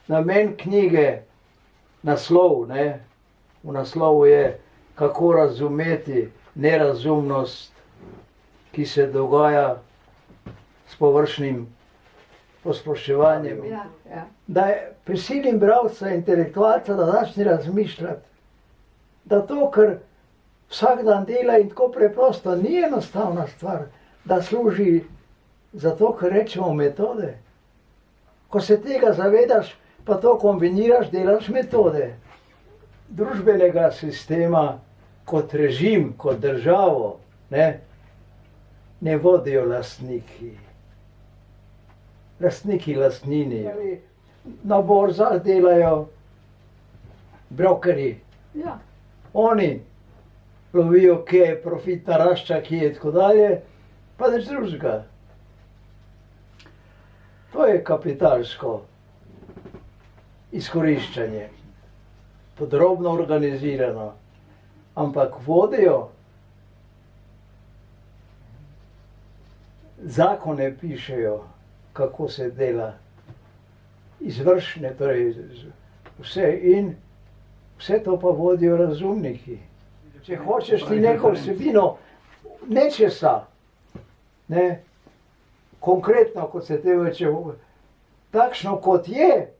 namen knjige, naslov, ne? V naslovu je, kako razumeti nerazumnost, ki se dogaja s površnim posploševanjem. Da prisilim bralca, intelektualca, da začne razmišljati. Da to, kar vsak dan dela in tako preprosto, ni enostavna stvar, da služi za to, kar rečemo metode. Ko se tega zavedaš, pa to kombiniraš, delaš metode. Družbenega sistema kot režim, kot državo, ne vodijo lastniki. Lastniki lastnini. Na borzah delajo brokerji. Ja. Oni lovijo, kje je profit narašča, kje je tako dalje, pa nič drugega. To je kapitalsko izkoriščanje. Podrobno organizirano. Ampak vodijo, zakone pišejo, kako se dela. Izvršne, torej vse in vse to pa vodijo razumniki. Če hočeš ti neko vsebino nečesa, konkretno, kot se te veče, takšno kot je,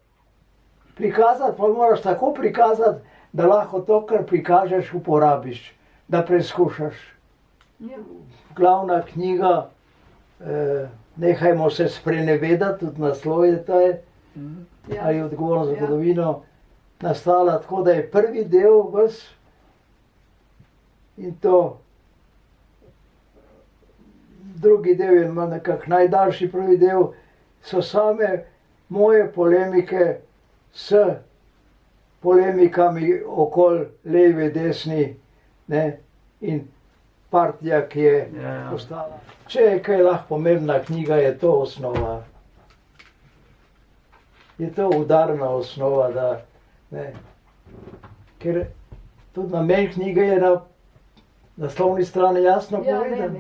prikazati pa moraš tako prikazati, da lahko to, kar prikažeš, uporabiš, da preizkušaš. Glavna knjiga, nehajmo se sprenevedati, tudi naslov je ta, ali odgovorno za zgodovino, nastala tako, da je prvi del ves in to drugi del je nekako najdaljši, prvi del so same moje polemike s polemikami okoli levi, desni, in partija, ki je ostala. Če je kaj lahko pomembna knjiga, je to osnova. Je to udarna osnova, da, ker tudi namen knjige je na naslovni strani jasno povedan.